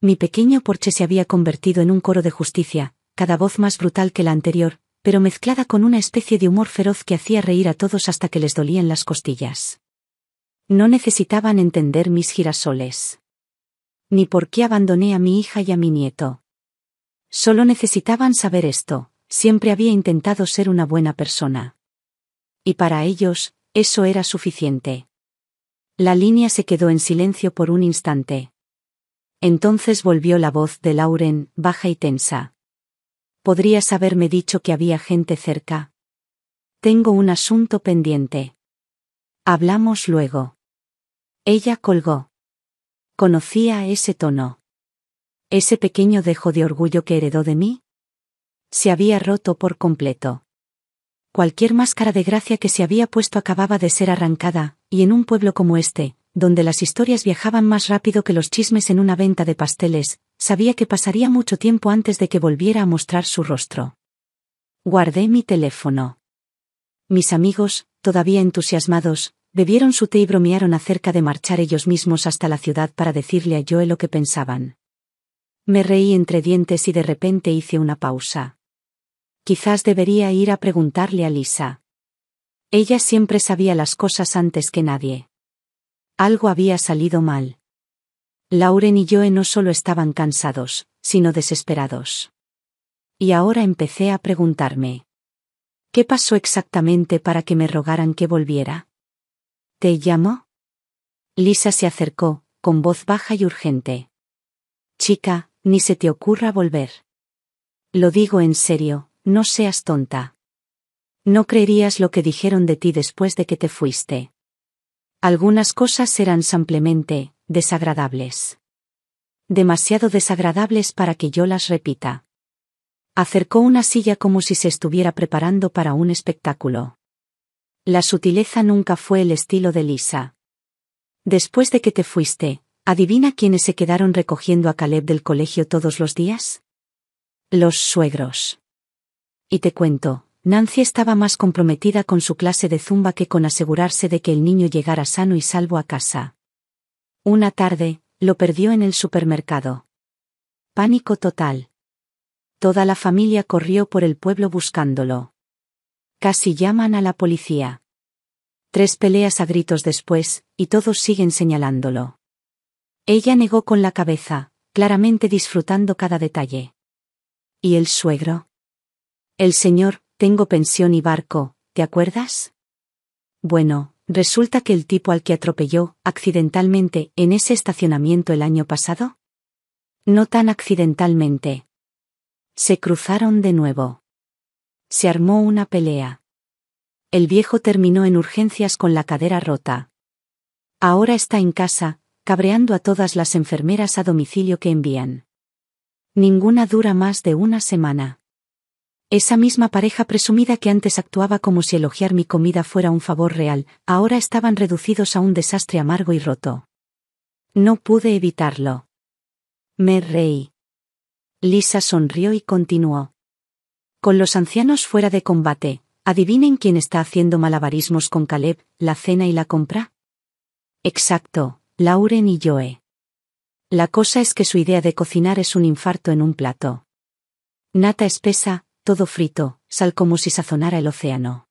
Mi pequeño porche se había convertido en un coro de justicia, cada voz más brutal que la anterior, pero mezclada con una especie de humor feroz que hacía reír a todos hasta que les dolían las costillas. No necesitaban entender mis girasoles. Ni por qué abandoné a mi hija y a mi nieto. Solo necesitaban saber esto, siempre había intentado ser una buena persona. Y para ellos, eso era suficiente. La línea se quedó en silencio por un instante. Entonces volvió la voz de Lauren, baja y tensa. «¿Podrías haberme dicho que había gente cerca? Tengo un asunto pendiente. Hablamos luego». Ella colgó. Conocía ese tono. Ese pequeño dejo de orgullo que heredó de mí. Se había roto por completo. Cualquier máscara de gracia que se había puesto acababa de ser arrancada, y en un pueblo como este, donde las historias viajaban más rápido que los chismes en una venta de pasteles, sabía que pasaría mucho tiempo antes de que volviera a mostrar su rostro. Guardé mi teléfono. Mis amigos, todavía entusiasmados, bebieron su té y bromearon acerca de marchar ellos mismos hasta la ciudad para decirle a Joe lo que pensaban. Me reí entre dientes y de repente hice una pausa. Quizás debería ir a preguntarle a Lisa. Ella siempre sabía las cosas antes que nadie. Algo había salido mal. Lauren y Joe no solo estaban cansados, sino desesperados. Y ahora empecé a preguntarme. ¿Qué pasó exactamente para que me rogaran que volviera? ¿Te llamó? Lisa se acercó, con voz baja y urgente. Chica, ni se te ocurra volver. Lo digo en serio, no seas tonta. No creerías lo que dijeron de ti después de que te fuiste. Algunas cosas eran simplemente desagradables. Demasiado desagradables para que yo las repita. Acercó una silla como si se estuviera preparando para un espectáculo. La sutileza nunca fue el estilo de Lisa. Después de que te fuiste, ¿adivina quiénes se quedaron recogiendo a Caleb del colegio todos los días? Los suegros. Y te cuento, Nancy estaba más comprometida con su clase de zumba que con asegurarse de que el niño llegara sano y salvo a casa. Una tarde, lo perdió en el supermercado. Pánico total. Toda la familia corrió por el pueblo buscándolo. Casi llaman a la policía. 3 peleas a gritos después, y todos siguen señalándolo. Ella negó con la cabeza, claramente disfrutando cada detalle. ¿Y el suegro? El señor, tengo pensión y barco, ¿te acuerdas? Bueno, resulta que el tipo al que atropelló, accidentalmente, en ese estacionamiento el año pasado. No tan accidentalmente. Se cruzaron de nuevo. Se armó una pelea. El viejo terminó en urgencias con la cadera rota. Ahora está en casa, cabreando a todas las enfermeras a domicilio que envían. Ninguna dura más de una semana. Esa misma pareja presumida que antes actuaba como si elogiar mi comida fuera un favor real, ahora estaban reducidos a un desastre amargo y roto. No pude evitarlo. Me reí. Lisa sonrió y continuó. Con los ancianos fuera de combate, ¿adivinen quién está haciendo malabarismos con Caleb, la cena y la compra? Exacto, Lauren y Joe. La cosa es que su idea de cocinar es un infarto en un plato. Nata espesa, todo frito, sal como si sazonara el océano.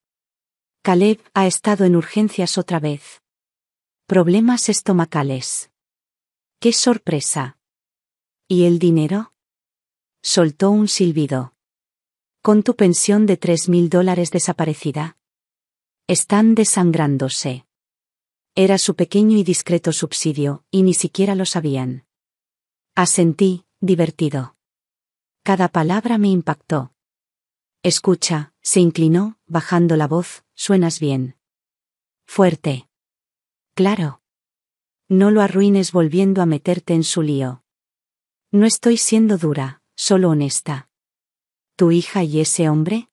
Caleb ha estado en urgencias otra vez. Problemas estomacales. ¡Qué sorpresa! ¿Y el dinero? Soltó un silbido. Con tu pensión de $3.000 desaparecida. Están desangrándose. Era su pequeño y discreto subsidio, y ni siquiera lo sabían. Asentí, divertido. Cada palabra me impactó. Escucha, se inclinó, bajando la voz, suenas bien. Fuerte. Claro. No lo arruines volviendo a meterte en su lío. No estoy siendo dura, solo honesta. ¿Tu hija y ese hombre?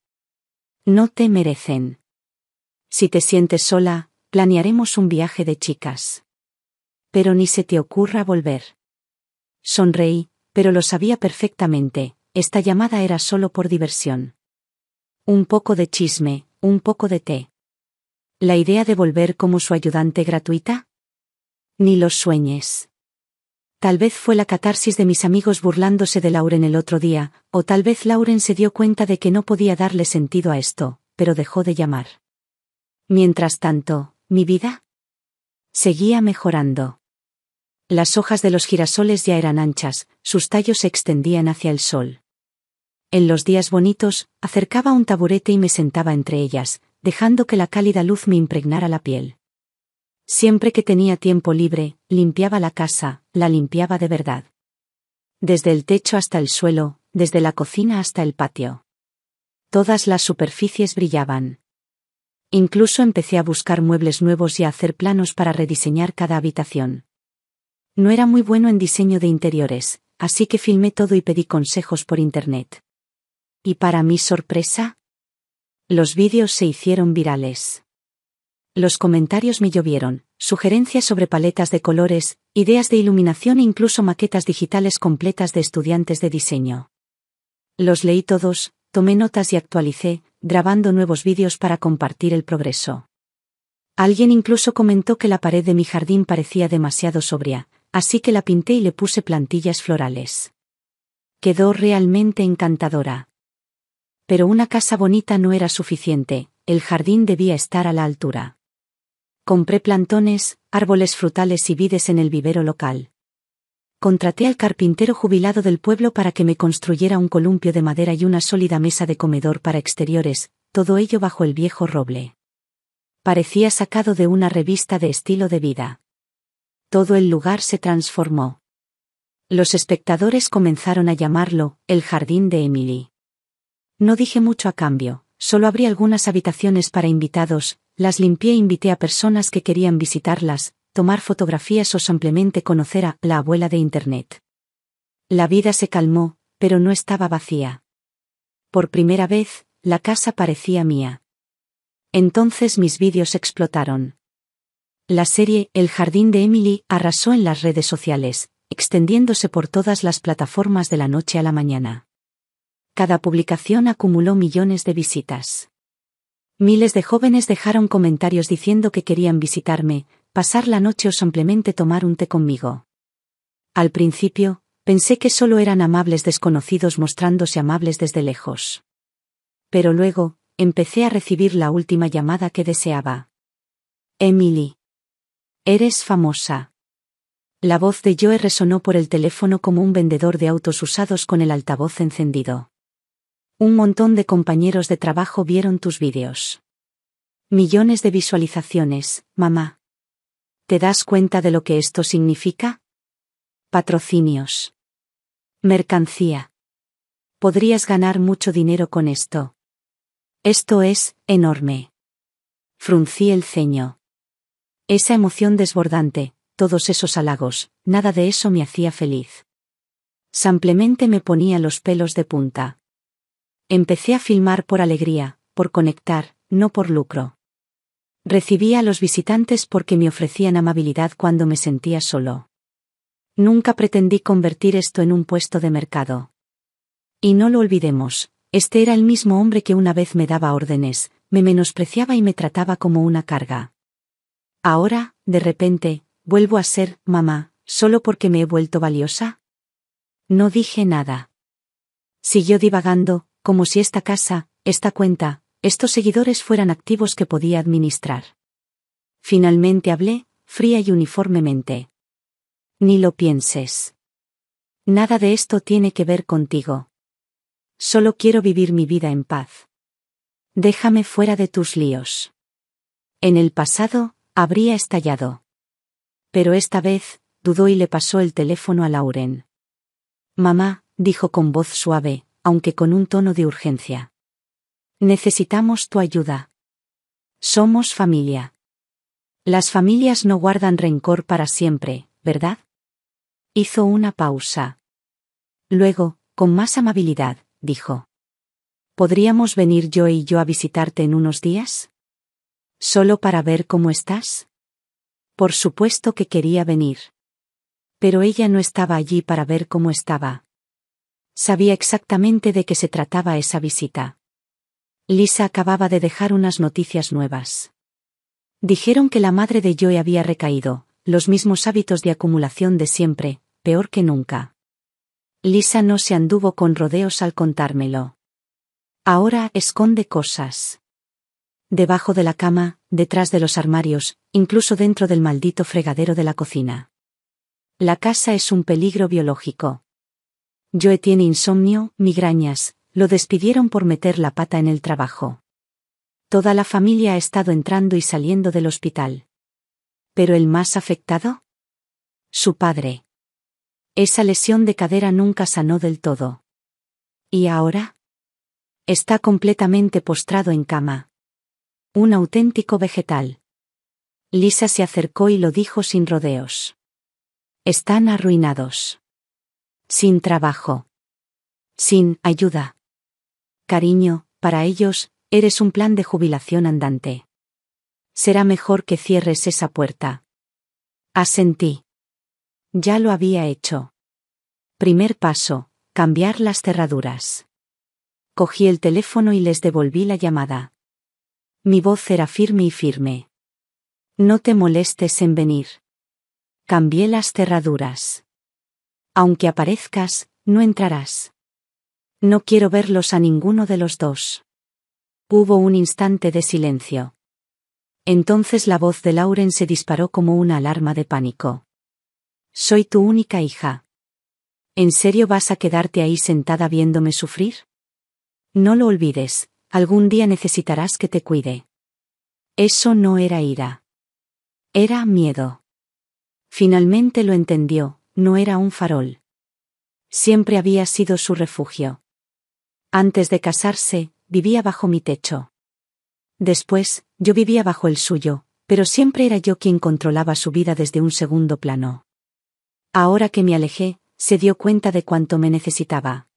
No te merecen. Si te sientes sola, planearemos un viaje de chicas. Pero ni se te ocurra volver. Sonreí, pero lo sabía perfectamente, esta llamada era solo por diversión. Un poco de chisme, un poco de té. ¿La idea de volver como su ayudante gratuita? Ni los sueñes. Tal vez fue la catarsis de mis amigos burlándose de Lauren el otro día, o tal vez Lauren se dio cuenta de que no podía darle sentido a esto, pero dejó de llamar. Mientras tanto, ¿mi vida? Seguía mejorando. Las hojas de los girasoles ya eran anchas, sus tallos se extendían hacia el sol. En los días bonitos, acercaba un taburete y me sentaba entre ellas, dejando que la cálida luz me impregnara la piel. Siempre que tenía tiempo libre, limpiaba la casa, la limpiaba de verdad. Desde el techo hasta el suelo, desde la cocina hasta el patio. Todas las superficies brillaban. Incluso empecé a buscar muebles nuevos y a hacer planos para rediseñar cada habitación. No era muy bueno en diseño de interiores, así que filmé todo y pedí consejos por internet. Y para mi sorpresa, los vídeos se hicieron virales. Los comentarios me llovieron, sugerencias sobre paletas de colores, ideas de iluminación e incluso maquetas digitales completas de estudiantes de diseño. Los leí todos, tomé notas y actualicé, grabando nuevos vídeos para compartir el progreso. Alguien incluso comentó que la pared de mi jardín parecía demasiado sobria, así que la pinté y le puse plantillas florales. Quedó realmente encantadora. Pero una casa bonita no era suficiente, el jardín debía estar a la altura. Compré plantones, árboles frutales y vides en el vivero local. Contraté al carpintero jubilado del pueblo para que me construyera un columpio de madera y una sólida mesa de comedor para exteriores, todo ello bajo el viejo roble. Parecía sacado de una revista de estilo de vida. Todo el lugar se transformó. Los espectadores comenzaron a llamarlo el jardín de Emily. No dije mucho a cambio, solo abrí algunas habitaciones para invitados, las limpié e invité a personas que querían visitarlas, tomar fotografías o simplemente conocer a la abuela de Internet. La vida se calmó, pero no estaba vacía. Por primera vez, la casa parecía mía. Entonces mis vídeos explotaron. La serie El jardín de Emily arrasó en las redes sociales, extendiéndose por todas las plataformas de la noche a la mañana. Cada publicación acumuló millones de visitas. Miles de jóvenes dejaron comentarios diciendo que querían visitarme, pasar la noche o simplemente tomar un té conmigo. Al principio, pensé que solo eran amables desconocidos mostrándose amables desde lejos. Pero luego, empecé a recibir la última llamada que deseaba. Emily. Eres famosa. La voz de Joe resonó por el teléfono como un vendedor de autos usados con el altavoz encendido. Un montón de compañeros de trabajo vieron tus vídeos. Millones de visualizaciones, mamá. ¿Te das cuenta de lo que esto significa? Patrocinios. Mercancía. Podrías ganar mucho dinero con esto. Esto es enorme. Fruncí el ceño. Esa emoción desbordante, todos esos halagos, nada de eso me hacía feliz. Simplemente me ponía los pelos de punta. Empecé a filmar por alegría, por conectar, no por lucro. Recibía a los visitantes porque me ofrecían amabilidad cuando me sentía solo. Nunca pretendí convertir esto en un puesto de mercado. Y no lo olvidemos, este era el mismo hombre que una vez me daba órdenes, me menospreciaba y me trataba como una carga. Ahora, de repente, ¿vuelvo a ser mamá, solo porque me he vuelto valiosa? No dije nada. Siguió divagando, como si esta casa, esta cuenta, estos seguidores fueran activos que podía administrar. Finalmente hablé, fría y uniformemente. Ni lo pienses. Nada de esto tiene que ver contigo. Solo quiero vivir mi vida en paz. Déjame fuera de tus líos. En el pasado, habría estallado. Pero esta vez, dudó y le pasó el teléfono a Lauren. Mamá, dijo con voz suave, aunque con un tono de urgencia. Necesitamos tu ayuda. Somos familia. Las familias no guardan rencor para siempre, ¿verdad? Hizo una pausa. Luego, con más amabilidad, dijo. ¿Podríamos venir Joe y yo a visitarte en unos días? ¿Solo para ver cómo estás? Por supuesto que quería venir. Pero ella no estaba allí para ver cómo estaba. Sabía exactamente de qué se trataba esa visita. Lisa acababa de dejar unas noticias nuevas. Dijeron que la madre de Joe había recaído, los mismos hábitos de acumulación de siempre, peor que nunca. Lisa no se anduvo con rodeos al contármelo. Ahora esconde cosas. Debajo de la cama, detrás de los armarios, incluso dentro del maldito fregadero de la cocina. La casa es un peligro biológico. Joe tiene insomnio, migrañas, lo despidieron por meter la pata en el trabajo. Toda la familia ha estado entrando y saliendo del hospital. ¿Pero el más afectado? Su padre. Esa lesión de cadera nunca sanó del todo. ¿Y ahora? Está completamente postrado en cama. Un auténtico vegetal. Lisa se acercó y lo dijo sin rodeos. Están arruinados. Sin trabajo. Sin ayuda. Cariño, para ellos, eres un plan de jubilación andante. Será mejor que cierres esa puerta. Asentí. Ya lo había hecho. Primer paso, cambiar las cerraduras. Cogí el teléfono y les devolví la llamada. Mi voz era firme y firme. No te molestes en venir. Cambié las cerraduras. Aunque aparezcas, no entrarás. No quiero verlos a ninguno de los dos. Hubo un instante de silencio. Entonces la voz de Lauren se disparó como una alarma de pánico. Soy tu única hija. ¿En serio vas a quedarte ahí sentada viéndome sufrir? No lo olvides, algún día necesitarás que te cuide. Eso no era ira. Era miedo. Finalmente lo entendió, no era un farol. Siempre había sido su refugio. Antes de casarse, vivía bajo mi techo. Después, yo vivía bajo el suyo, pero siempre era yo quien controlaba su vida desde un segundo plano. Ahora que me alejé, se dio cuenta de cuánto me necesitaba.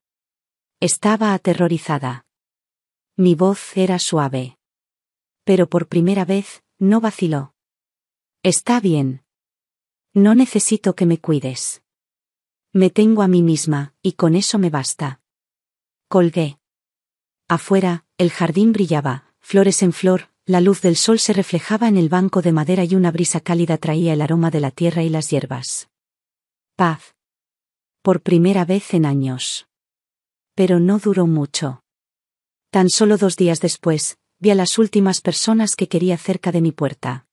Estaba aterrorizada. Mi voz era suave. Pero por primera vez, no vaciló. Está bien. No necesito que me cuides. Me tengo a mí misma, y con eso me basta. Colgué. Afuera, el jardín brillaba, flores en flor, la luz del sol se reflejaba en el banco de madera y una brisa cálida traía el aroma de la tierra y las hierbas. Paz. Por primera vez en años. Pero no duró mucho. Tan solo 2 días después, vi a las últimas personas que quería cerca de mi puerta.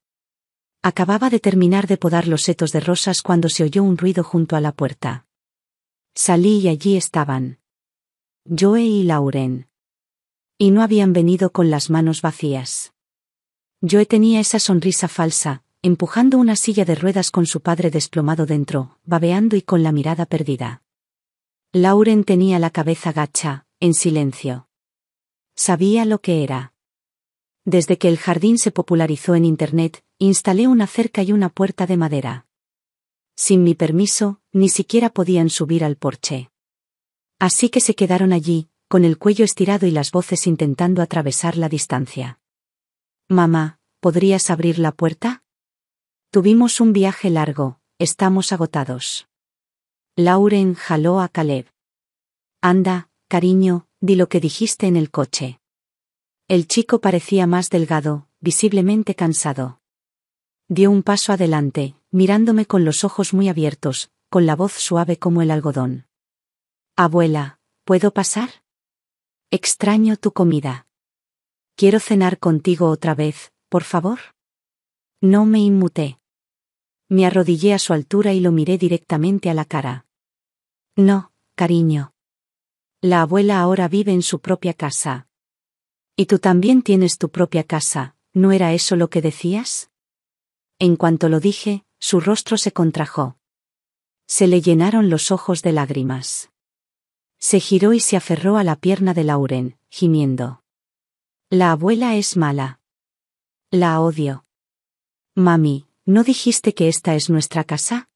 Acababa de terminar de podar los setos de rosas cuando se oyó un ruido junto a la puerta. Salí y allí estaban Joe y Lauren. Y no habían venido con las manos vacías. Joe tenía esa sonrisa falsa, empujando una silla de ruedas con su padre desplomado dentro, babeando y con la mirada perdida. Lauren tenía la cabeza gacha, en silencio. Sabía lo que era. Desde que el jardín se popularizó en Internet, instalé una cerca y una puerta de madera. Sin mi permiso, ni siquiera podían subir al porche. Así que se quedaron allí, con el cuello estirado y las voces intentando atravesar la distancia. Mamá, ¿podrías abrir la puerta? Tuvimos un viaje largo, estamos agotados. Lauren jaló a Caleb. Anda, cariño, di lo que dijiste en el coche. El chico parecía más delgado, visiblemente cansado. Dio un paso adelante, mirándome con los ojos muy abiertos, con la voz suave como el algodón. Abuela, ¿puedo pasar? Extraño tu comida. Quiero cenar contigo otra vez, por favor. No me inmuté. Me arrodillé a su altura y lo miré directamente a la cara. No, cariño. La abuela ahora vive en su propia casa. Y tú también tienes tu propia casa, ¿no era eso lo que decías? En cuanto lo dije, su rostro se contrajo. Se le llenaron los ojos de lágrimas. Se giró y se aferró a la pierna de Lauren, gimiendo. La abuela es mala. La odio. Mami, ¿no dijiste que esta es nuestra casa?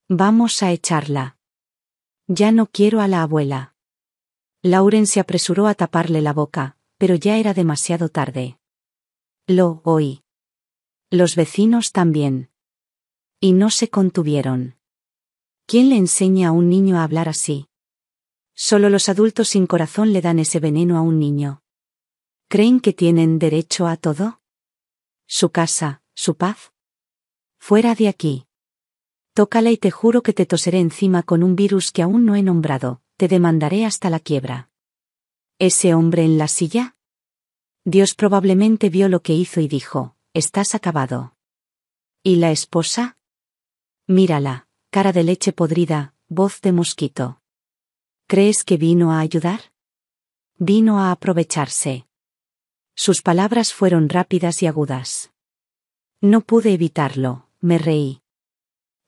Vamos a echarla. Ya no quiero a la abuela. Lauren se apresuró a taparle la boca, pero ya era demasiado tarde. Lo oí. Los vecinos también. Y no se contuvieron. ¿Quién le enseña a un niño a hablar así? Solo los adultos sin corazón le dan ese veneno a un niño. ¿Creen que tienen derecho a todo? Su casa, su paz. Fuera de aquí. Tócala y te juro que te toseré encima con un virus que aún no he nombrado, te demandaré hasta la quiebra. ¿Ese hombre en la silla? Dios probablemente vio lo que hizo y dijo, estás acabado. ¿Y la esposa? Mírala, cara de leche podrida, voz de mosquito. ¿Crees que vino a ayudar? Vino a aprovecharse. Sus palabras fueron rápidas y agudas. No pude evitarlo, me reí.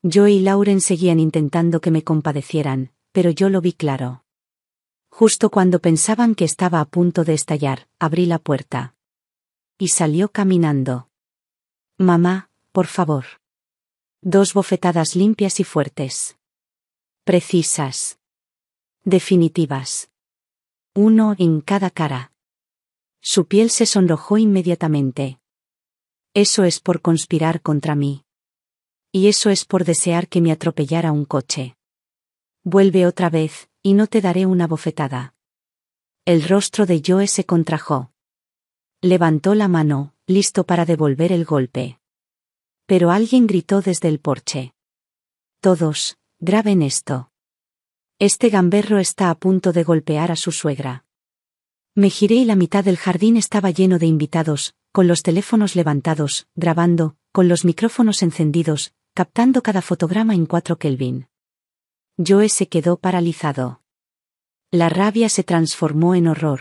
Yo y Lauren seguían intentando que me compadecieran, pero yo lo vi claro. Justo cuando pensaban que estaba a punto de estallar, abrí la puerta. Y salió caminando. Mamá, por favor. 2 bofetadas limpias y fuertes. Precisas. Definitivas. 1 en cada cara. Su piel se sonrojó inmediatamente. Eso es por conspirar contra mí. Y eso es por desear que me atropellara un coche. Vuelve otra vez, y no te daré una bofetada. El rostro de Joe se contrajo. Levantó la mano, listo para devolver el golpe. Pero alguien gritó desde el porche. Todos, graben esto. Este gamberro está a punto de golpear a su suegra. Me giré y la mitad del jardín estaba lleno de invitados, con los teléfonos levantados, grabando, con los micrófonos encendidos, captando cada fotograma en 4 Kelvin. Joe se quedó paralizado. La rabia se transformó en horror.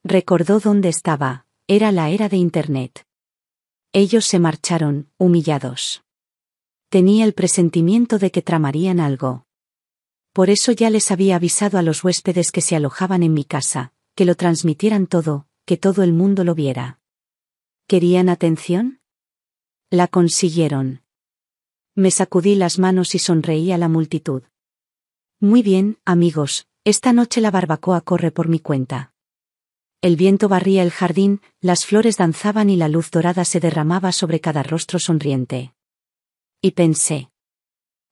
Recordó dónde estaba, era la era de Internet. Ellos se marcharon, humillados. Tenía el presentimiento de que tramarían algo. Por eso ya les había avisado a los huéspedes que se alojaban en mi casa, que lo transmitieran todo, que todo el mundo lo viera. ¿Querían atención? La consiguieron. Me sacudí las manos y sonreí a la multitud. Muy bien, amigos, esta noche la barbacoa corre por mi cuenta. El viento barría el jardín, las flores danzaban y la luz dorada se derramaba sobre cada rostro sonriente. Y pensé.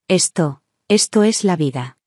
Esto es la vida.